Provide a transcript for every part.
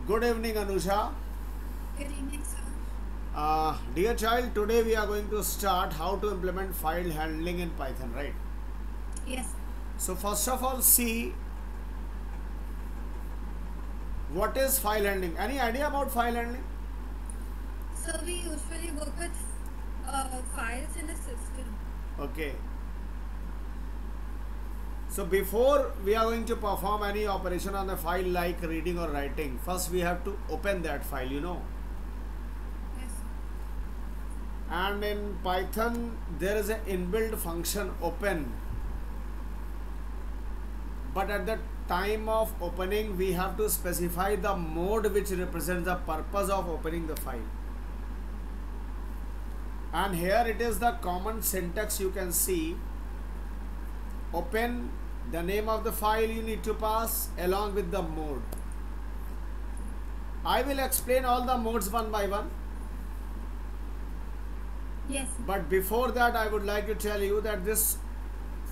Good evening, Anusha. Good evening, sir. Dear child, today we are going to start how to implement file handling in Python, right? Yes, sir. So first of all, see what is file handling. Any idea about file handling? So we usually work with files in a system. Okay. So before we are going to perform any operation on the file like reading or writing, first we have to open that file. Yes, sir. And in Python there is an inbuilt function open, but at the time of opening we have to specify the mode which represents the purpose of opening the file. And here it is the common syntax. You can see open, the name of the file you need to pass along with the mode. I will explain all the modes one by one, Yes, sir. but before that I would like to tell you that this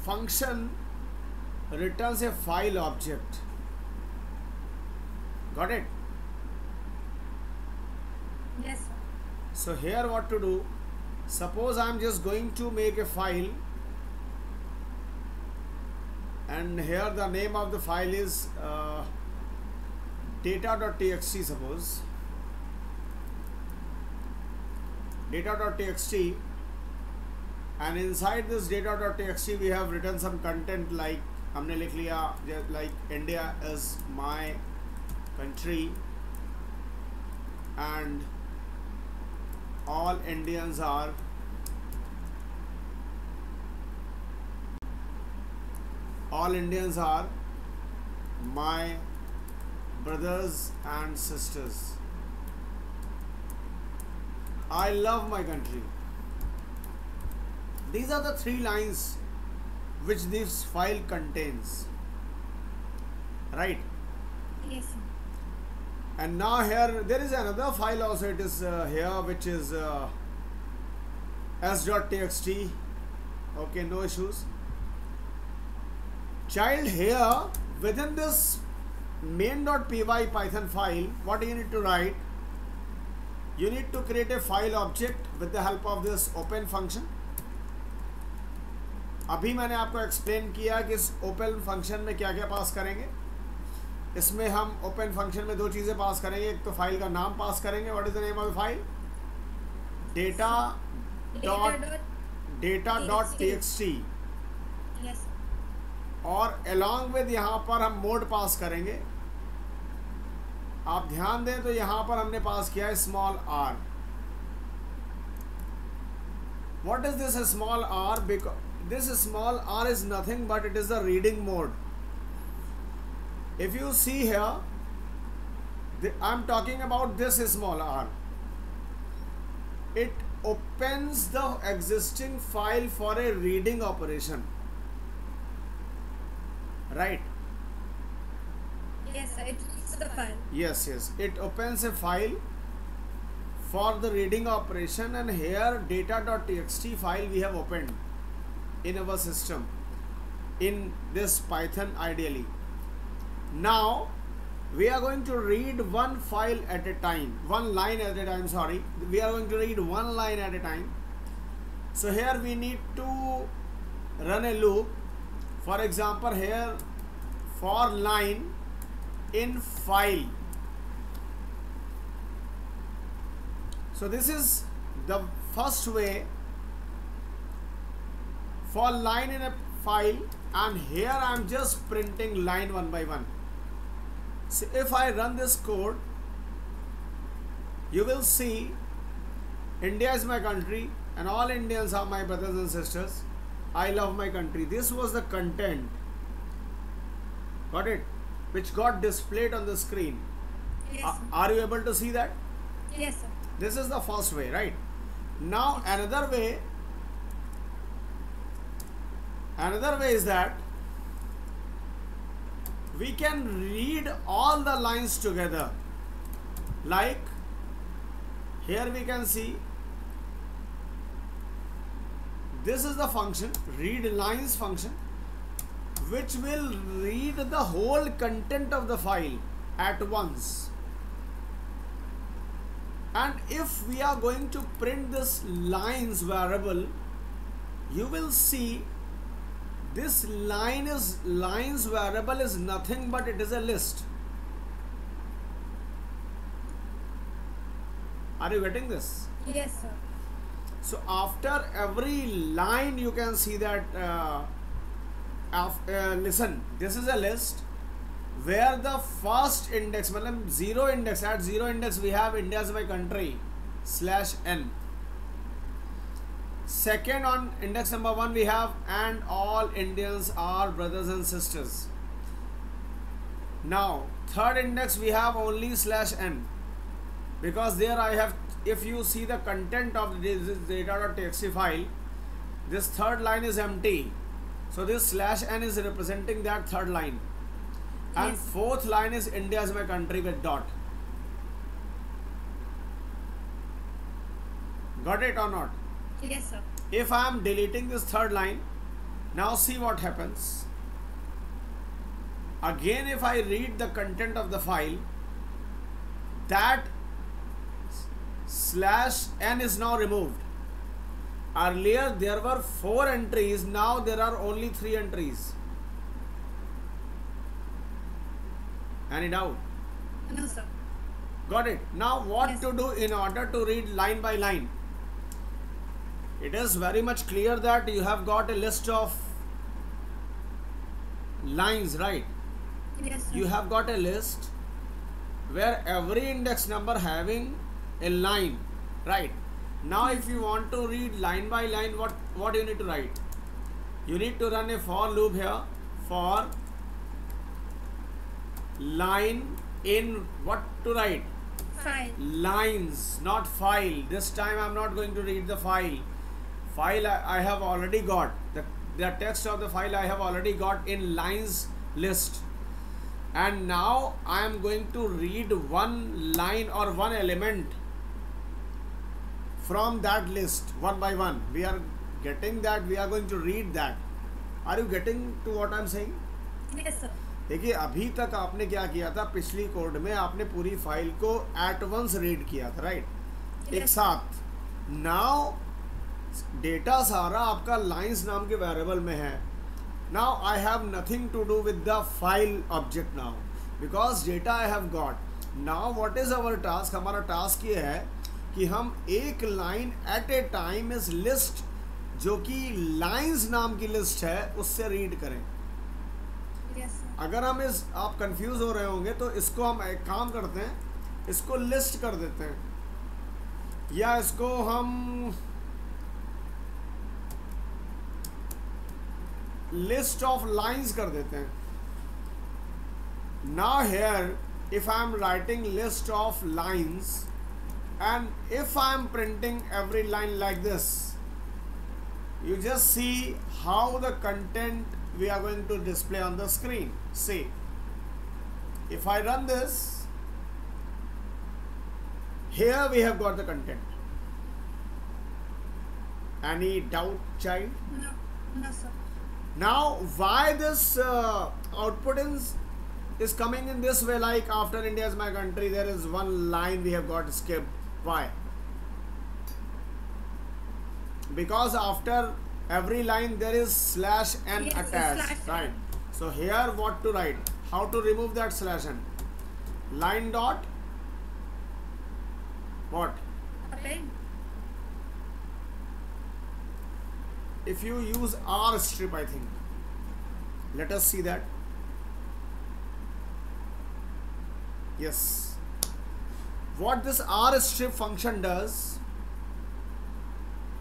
function returns a file object. Got it? Yes, sir. So here what to do, suppose I am just going to make a file, and here the name of the file is data.txt. suppose data.txt, and inside this data.txt we have written some content like हमने लिख लिया like India is my country and all Indians are my brothers and sisters. I love my country. These are the 3 lines which this file contains, right? Yes, sir. And now here there is another file also. It is here, which is s.txt. Okay, no issues. Child, here within this main.py Python file, what you need to write? You need to create a file object with the help of this open function. अभी मैंने आपको explain किया कि इस open function में क्या क्या पास करेंगे. इसमें हम ओपन फंक्शन में 2 चीज़ें पास करेंगे. एक तो फाइल का नाम पास करेंगे. What is the name of the file? data.txt. Yes, sir. और along with यहाँ पर हम मोड पास करेंगे. आप ध्यान दें तो यहाँ पर हमने पास किया है small r. What is this small r? Because this small r is nothing but it is the reading mode. If you see here, I am talking about this small r. It opens the existing file for a reading operation, right? Yes, sir. It's the file. Yes, it opens a file for the reading operation, and here data.txt file we have opened in our system in this Python ideally. Now we are going to read one file at a time, one line at a time, sorry. We are going to read one line at a time. So here we need to run a loop. For example, here for line in file. So this is the first way for line in a file, and here I am just printing line one by one. So if I run this code, you will see India is my country and all Indians are my brothers and sisters. I love my country. This was the content, got it, which got displayed on the screen. Yes, sir. Are you able to see that? Yes, sir. This is the first way, right? Now another way is that we can read all the lines together. Like here we can see this is the function, read lines function, which will read the whole content of the file at once. And if we are going to print this lines variable, you will see this lines variable is nothing but it is a list. Are you getting this? Yes, sir. So after every line you can see that listen, this is a list where the first index, matlab zero index, at zero index we have India's by country /n. Second, on index number 1 we have and all Indians are brothers and sisters. Now third index we have only /n, because there I have, if you see the content of this data.txt file, this third line is empty, so this /n is representing that third line, and Yes. fourth line is India is my country with dot. Got it or not? Yes, sir. If I am deleting this third line, now see what happens. Again, if I read the content of the file, that /n is now removed. Earlier there were 4 entries, now there are only 3 entries. Any doubt? No, sir. Got it? Now what Yes. to do in order to read line by line? It is very much clear that you have got a list of lines, right? Yes, sir. You have got a list where every index number having a line, right? Now if you want to read line by line, what you need to write? You need to run a for loop here for line in, what to write? File. Lines, not file. This time I'm not going to read the file. File I have already got. The text of the file I have already got in lines list. And now I am going to read one line or one element from that list one by one. We are getting that, we are going to read that. Are you getting to what I am saying? Yes, sir. देखिए अभी तक आपने क्या किया था, पिछली code में आपने पूरी फाइल को एट वंस रीड किया था, राइट? एक Yes. साथ. नाउ डेटा सारा आपका लाइंस नाम के वेरिएबल में है. Now I have nothing to do with the file object now, because data I have got. Now what is our task? हमारा टास्क ये है कि हम एक लाइन एट ए टाइम इस लिस्ट, जो कि लाइंस नाम की लिस्ट है, उससे रीड करें. Yes, sir. अगर हम इस, आप कंफ्यूज हो रहे होंगे तो इसको हम एक काम करते हैं, इसको लिस्ट कर देते हैं, या इसको हम लिस्ट ऑफ लाइंस कर देते हैं. Now here if I am writing list of lines and if I am printing every line like this, you just see how the content we are going to display on the screen. See, if I run this, here we have got the content. Any doubt, child? No, no, sir. Now why this output is coming in this way, like after India is my country there is one line we have got skipped? Why? Because after every line there is /n Yes, attached, /n. right? So here what to write? How to remove that /n? Line dot what? Append. If you use R strip, I think. Let us see that. Yes. What this R strip function does,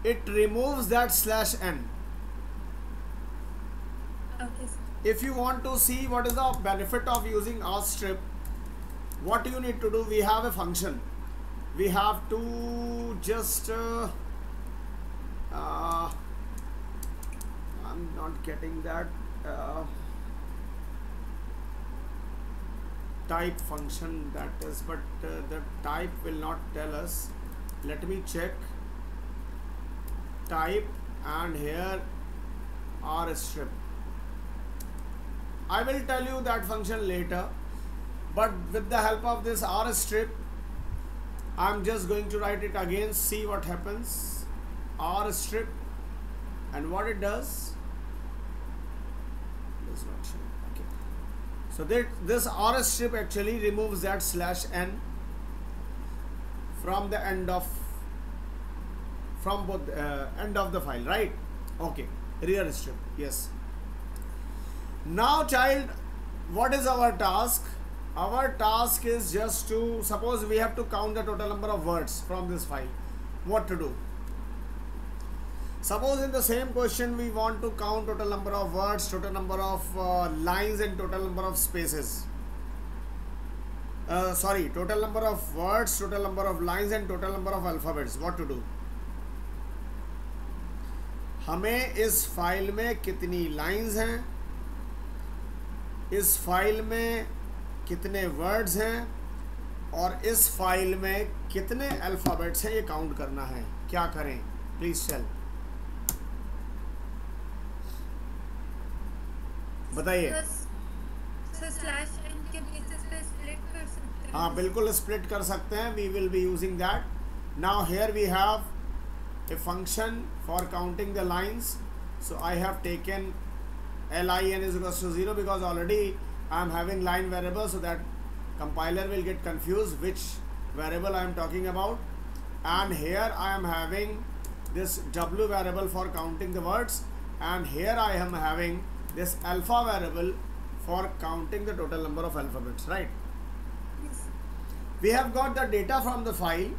it removes that /n. Okay, sir. If you want to see what is the benefit of using R strip, what you need to do, we have a function. We have to just I'm not getting that type function, that is, but the type will not tell us. Let me check type, and here R strip. I will tell you that function later, but with the help of this R strip I'm just going to write it again, see what happens. R strip, and what it does is not showing. Okay, so this R strip actually removes that /n from the end of end of the file, right? Okay, rear strip, yes. Now child, what is our task? Our task is just to, suppose we have to count the total number of words from this file. What to do? Suppose in the same question we want to count total number of words, total number of lines, and total number of spaces. Total number of words, total number of lines, and total number of alphabets. What to do? हमें इस file में कितनी lines हैं, इस file में कितने words हैं, और इस फाइल में कितने अल्फ़ाबेट्स हैं, ये काउंट करना है. क्या करें? प्लीज़ टेल, बताइए. हाँ, बिल्कुल स्प्लिट कर सकते हैं. We will be using that. Now here we have a function for counting the lines, so I have taken lin is equals to 0 because already I am having line variable, so that compiler will get confused which variable I am talking about. And here I am having this w variable for counting the words, and here I am having this alpha variable for counting the total number of alphabets, right? Yes. We have got the data from the file.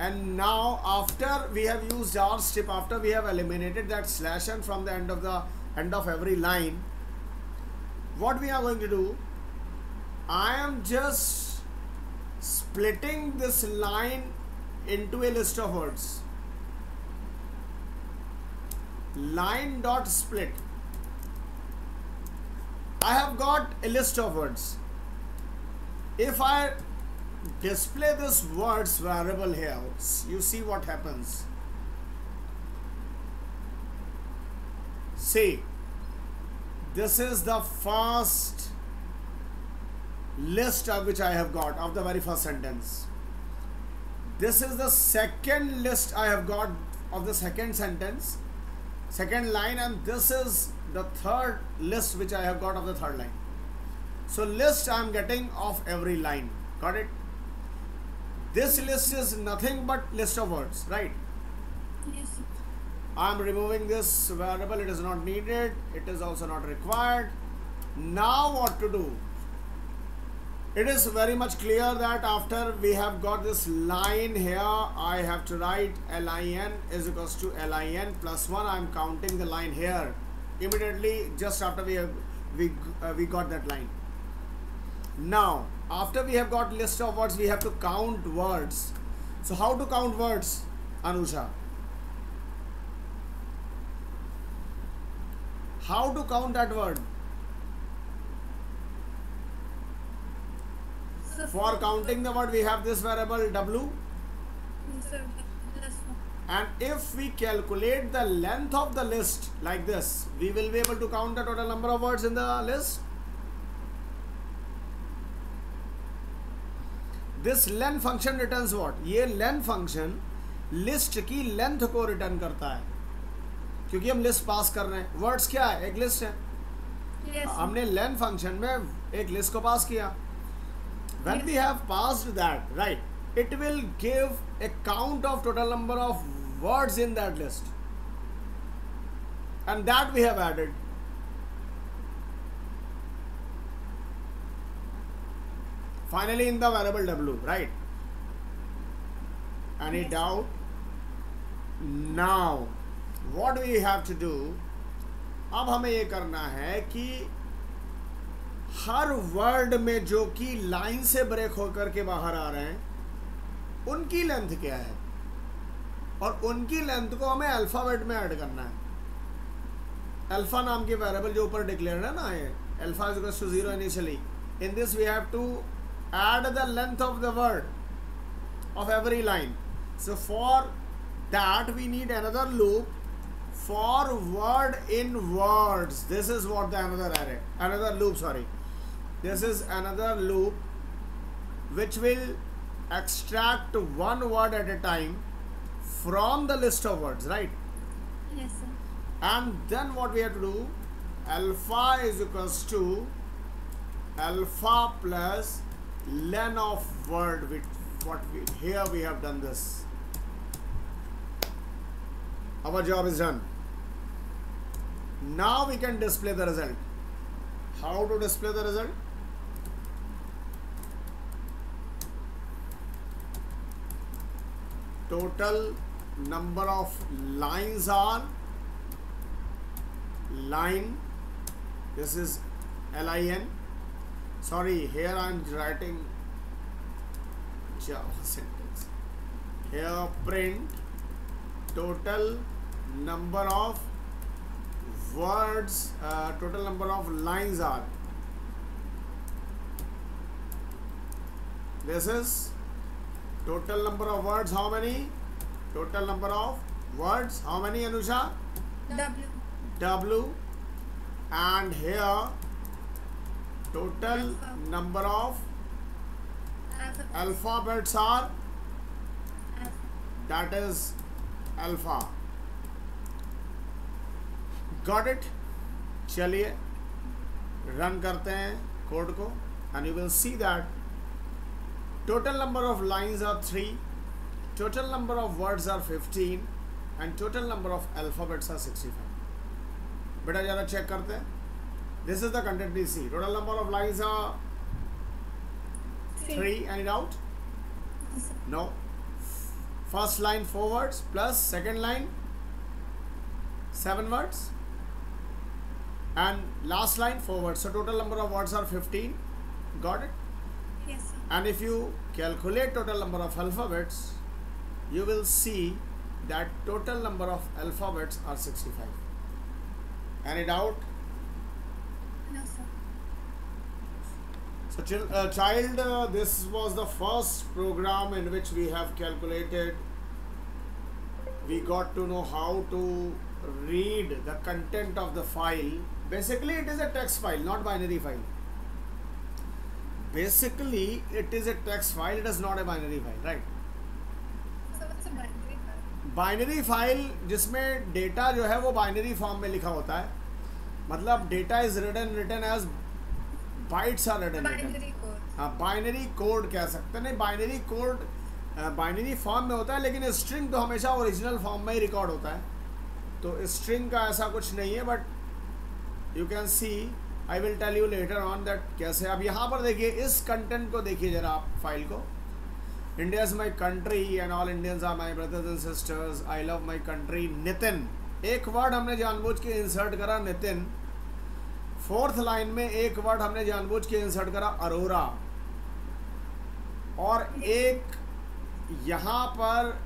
And now after we have used R strip, after we have eliminated that /n from the end of every line, what we are going to do, I am just splitting this line into a list of words. Line dot split. I have got a list of words. If I display this words variable here, you see what happens. See, this is the first list of which I have got of the very first sentence. This is the second list I have got of the second sentence, second line, and this is the third list which I have got of the third line. So list I am getting of every line. Got it? This list is nothing but list of words, right? Yes. I am removing this variable. It is not needed. It is also not required. Now what to do? It is very much clear that after we have got this line here, I have to write lin is equals to lin plus 1. I am counting the line here immediately just after we got that line. Now after we have got list of words, we have to count words. So how to count words, Anusha? How to count that word? So For counting the word, we have this variable w, so plus 1. and if we calculate the length of the list like this, we will be able to count the total number of words in the list. This len function returns what? ये len function list की length को return करता है, क्योंकि हम list पास कर रहे हैं. Words क्या है? एक list है. Yes. हमने len function में एक list को पास किया. When we have passed that, right, it will give a count of total number of words in that list, and that we have added. Finally in the variable w, right? Any Yes. doubt? Now what we have to do, अब हमें ये करना है कि हर word में जो कि line से ब्रेक होकर के बाहर आ रहे हैं, उनकी लेंथ क्या है, और उनकी लेंथ को हमें अल्फाबेट में ऐड करना है. अल्फा नाम की वेरिएबल जो ऊपर डिक्लेयर है ना, ये alpha is equals to 0 initially. In this we have to add the length of the word of every line. So for that we need another loop for word in words. This is what the another loop, sorry. This is another loop which will extract one word at a time from the list of words, right? Yes, sir. And then what we have to do, alpha is equals to alpha plus len of word, with what we here we have done this. Our job is done. Now we can display the result. How to display the result? Total number of lines are line, this is LIN. Sorry, here I am writing Java sentence. Here print total number of words, total number of lines are. This is total number of words, how many? Total number of words, how many, Anusha? W. W. And here total Alpha. number of alphabets are, Alpha. that is alpha. Got it? चलिए run करते हैं code को and you will see that total number of lines are 3, total number of words are 15 and total number of alphabets are 65. बेटा जरा check करते हैं. This is the content we see. Total number of lines are 3. Any doubt? Yes, sir. No. First line 4 words plus second line 7 words and last line 4 words. So total number of words are 15. Got it? Yes, sir. And if you calculate total number of alphabets, you will see that total number of alphabets are 65. Any doubt? No, sir. So child, this was the first program in which we have calculated. We got to know how to read the content of the file. Basically it is a text file, not binary file. Basically it is a text file, it is not a binary file, right? So what's a binary file? Binary file जिसमें data जो है वो binary form में लिखा होता है. मतलब data is written as bytes are written. Binary code. हाँ, बाइनरी कोड कह सकते हैं. नहीं, बाइनरी कोड बाइनरी फॉर्म में होता है, लेकिन स्ट्रिंग तो हमेशा ओरिजिनल फॉर्म में ही रिकॉर्ड होता है. तो स्ट्रिंग का ऐसा कुछ नहीं है, but you can see, I will tell you later on that कैसे. अब यहाँ पर देखिए, इस कंटेंट को देखिए जरा आप फाइल को. India is my country and all Indians are my brothers and sisters. I love my country. Nitin, एक वर्ड हमने जानबूझ के इंसर्ट करा नितिन. फोर्थ लाइन में एक वर्ड हमने जानबूझ के इंसर्ट करा अरोरा. और एक यहाँ पर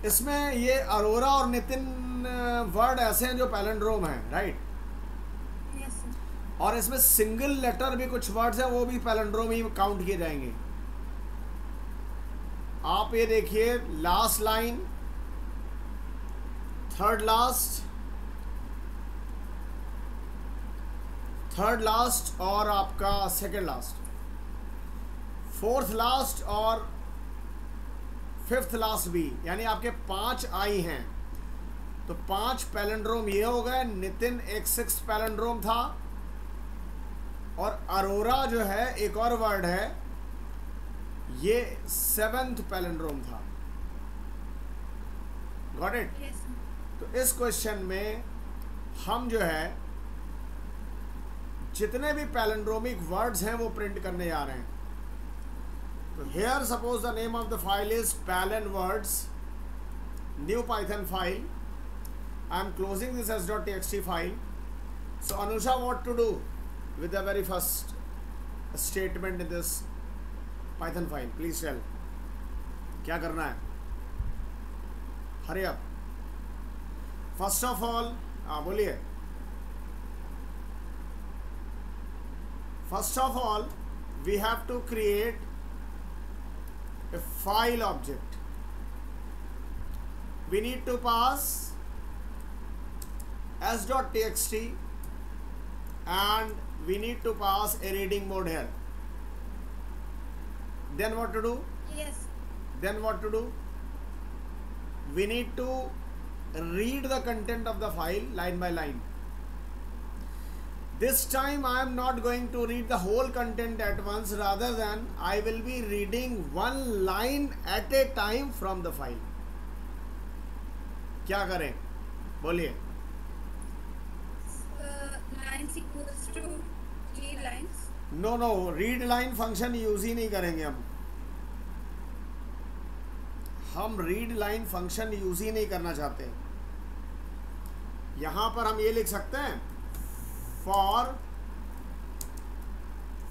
इसमें ये अरोरा और नितिन वर्ड ऐसे हैं जो पैलिंड्रोम हैं, राइट? Yes, sir. और इसमें सिंगल लेटर भी कुछ वर्ड्स हैं, वो भी पैलिंड्रोम ही काउंट किए जाएंगे. आप ये देखिए, लास्ट लाइन, थर्ड लास्ट और आपका सेकंड लास्ट, फोर्थ लास्ट और फिफ्थ लास्ट भी, यानी आपके 5 आई हैं. तो 5 पैलिंड्रोम ये हो गए. नितिन एक 6th पैलिंड्रोम था, और अरोरा जो है एक और वर्ड है, ये 7th पैलिंड्रोम था. Got it? Yes, sir. तो इस क्वेश्चन में हम जो है जितने भी पैलिंड्रोमिक वर्ड्स हैं वो प्रिंट करने जा रहे हैं. तो here suppose the name of the file is palin words, new python file. I am closing this as.txt file. So Anusha, what to do with the very first statement in this python file? Please tell. क्या करना है? Hurry up. First of all, बोलिए. First of all, we have to create a file object. We need to pass s.txt and we need to pass a reading mode here. Then what to do? Yes. Then what to do? We need to read the content of the file line by line. This time I am not going to read the whole content at once, rather than I will be reading one line at a time from the file. क्या करें? बोलिए. Lines equals to read lines. No, read line function use ही नहीं करेंगे हम read line function use ही नहीं करना चाहते. यहां पर हम ये लिख सकते हैं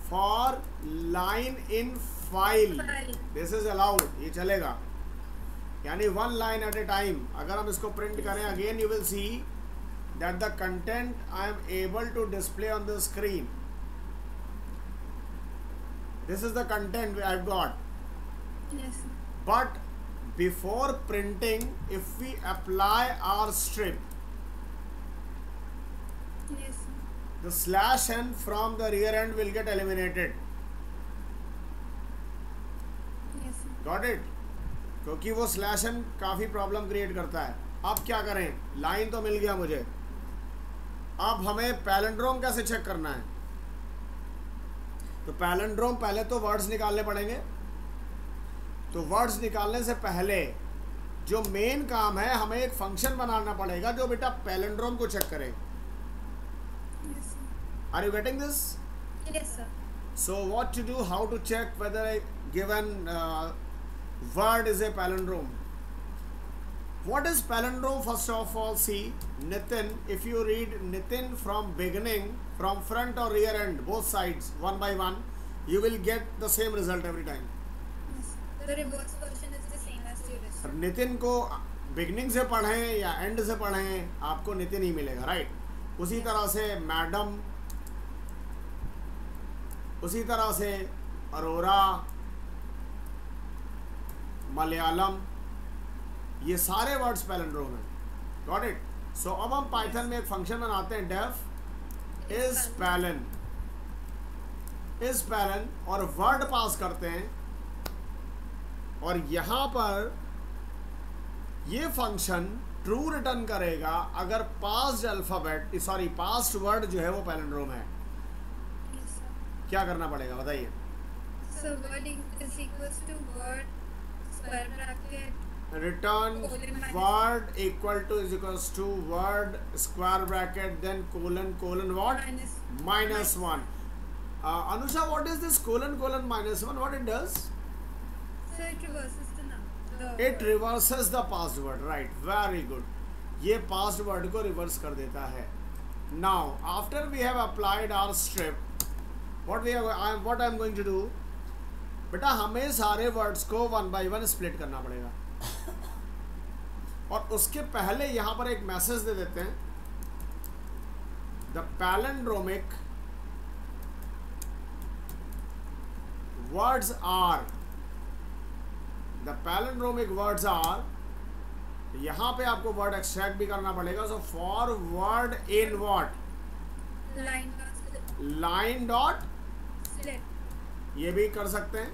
for line in file this is allowed, ये चलेगा. यानी one line at a time. अगर हम इसको प्रिंट करें again you will see that the content I am able to display on the screen. This is the content I have got. Yes. But before printing, if we apply our strip, Yes. the slash n from the rear end will get eliminated. Yes. Got it? क्योंकि वो slash N काफ़ी problem create करता है. अब क्या करें? Line तो मिल गया मुझे. अब हमें पैलेंड्रोम कैसे चेक करना है? तो पैलेंड्रोम पहले तो वर्ड्स निकालने पड़ेंगे. तो वर्ड्स निकालने से पहले जो मेन काम है, हमें एक फंक्शन बनाना पड़ेगा जो बेटा पैलेंड्रोम को चेक करे. Yes. Are you getting this? Yes, sir. So what to do? How to check whether a given word is a palindrome? What is palindrome? First of all, see Nitin. If you read Nitin from beginning, from front or rear end, both sides, one by one, you will get the same result every time. Yes. The reverse version is the same as the original. Nitin को beginning से पढ़ें या and से पढ़ें, आपको नितिन ही मिलेगा, right? उसी तरह से मैडम, उसी तरह से अरोरा, मलयालम, ये सारे वर्ड्स पैलेंड्रोम हैं. Got it? सो अब हम पाइथन में एक फंक्शन बनाते हैं, डेफ इज पैलन, और वर्ड पास करते हैं. और यहाँ पर ये फंक्शन ट्रू रिटर्न करेगा अगर past alphabet, sorry past word जो है वो पैलेंड्रोम है. Yes, sir. क्या करना पड़ेगा बताइए? So word is equals to word square bracket. Return Colon minus. Word equal to is equals to word square bracket then colon what? Minus. -1. Anusha, what is this colon -1? What it does? So it reverses the number. It reverses the past word, right? Very good. ये past word को reverse कर देता है. Now, after we have applied our strip, what I am going to do? बेटा हमें सारे words को one by one split करना पड़ेगा. और उसके पहले यहाँ पर एक मैसेज दे देते हैं. The palindromic words are, the palindromic words are, यहाँ पे आपको वर्ड एक्सट्रैक्ट भी करना पड़ेगा. So for word in what? Line dot split. Line dot, Split. ये भी कर सकते हैं,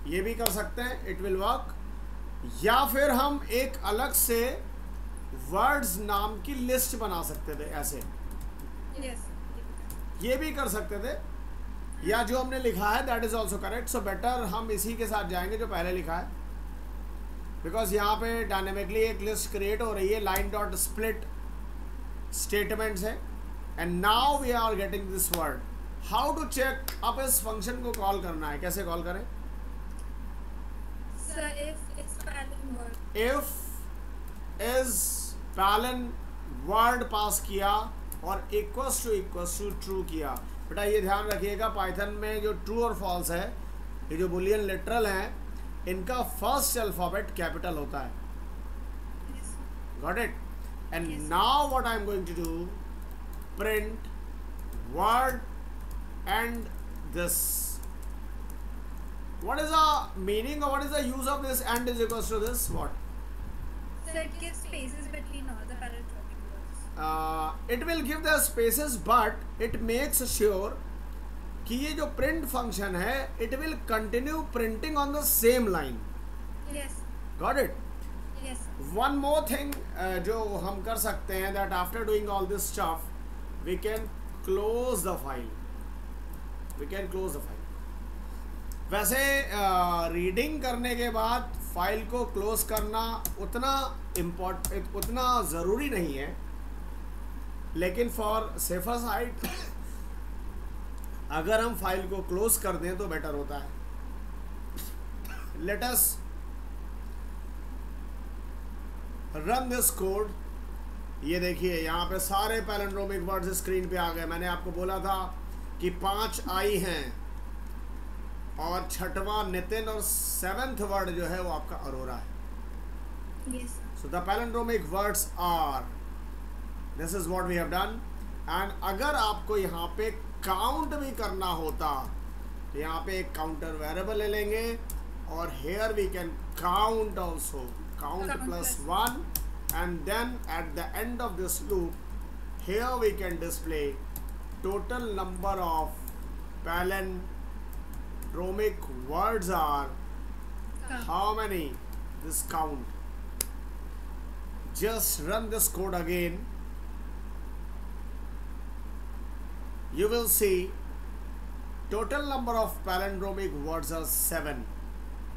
ये भी कर सकते हैं, इट विल वर्क. या फिर हम एक अलग से वर्ड्स नाम की लिस्ट बना सकते थे ऐसे, Yes. ये भी कर सकते थे. या जो हमने लिखा है that is also correct. So better हम इसी के साथ जाएंगे जो पहले लिखा है, बिकॉज यहाँ पे डायनेमिकली एक लिस्ट क्रिएट हो रही है. लाइन डॉट स्प्लिट स्टेटमेंट्स है. And now we are getting this word. How to check? अब इस फंक्शन को कॉल करना है. कैसे कॉल करें? So if it's palin word. If is palin word pass किया और इक्वल्स टू ट्रू किया. बेटा ये ध्यान रखिएगा, पाइथन में जो ट्रू और फॉल्स है, ये जो बुलियन लिटरल हैं, इनका फर्स्ट अल्फाबेट कैपिटल होता है. Yes. Got it? And Yes. Now what I am going to do, print word and this. What is the meaning or what is the use of this and is equals to this? What? So it gives spaces between all the palindromic words. it will give the spaces, but it makes sure कि ये जो print function है, it will continue printing on the same line. Yes. Got it? Yes. One more thing जो हम कर सकते हैं, that after doing all this stuff, we can close the file. We can close the file. वैसे reading करने के बाद file को क्लोज करना उतना ज़रूरी नहीं है, लेकिन फॉर सेफर साइड अगर हम फाइल को क्लोज कर दें तो बेटर होता है. Let us run this code. ये देखिए यहाँ पे सारे पैलिंड्रोमिक वर्ड्स स्क्रीन पे आ गए. मैंने आपको बोला था कि 5 आई हैं और छठवां नितिन और 7th वर्ड जो है वो आपका अरोरा है. Yes. So the palindromic words are, this is what we have done. And अगर आपको यहाँ पे काउंट भी करना होता तो यहाँ पे एक काउंटर वेरिएबल ले लेंगे और here we can count also, count plus 1, and then at the end of this loop here we can display total number of palindromic words are how many, this count. Just run this code again. You will see total number of palindromic words are 7.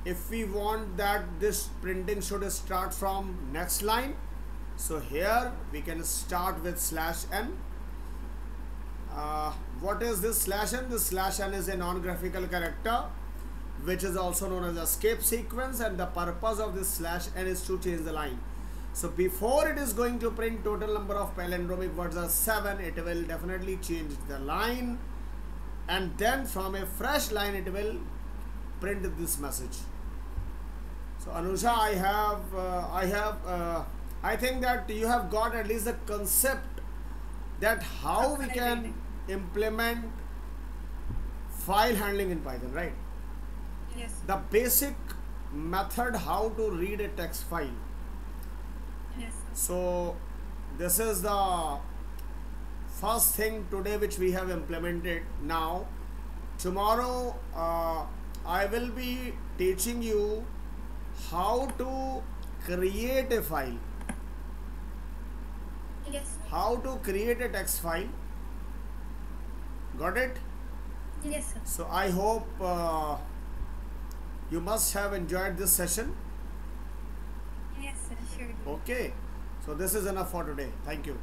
If we want that this printing should start from next line, so here we can start with /n. What is this /n? This /n is a non-graphical character which is also known as escape sequence, and the purpose of this /n is to change the line. So before it is going to print total number of palindromic words are 7, it will definitely change the line, and then from a fresh line it will print this message. So Anusha, I think that you have got at least the concept that how we can implement file handling in Python, right? Yes. The basic method how to read a text file. Yes. So this is the first thing today which we have implemented. Now tomorrow I will be teaching you how to create a file, Yes. how to create a text file. Got it? Yes, sir. So I hope you must have enjoyed this session. Yes, sir. Sure. Okay, so this is enough for today. Thank you.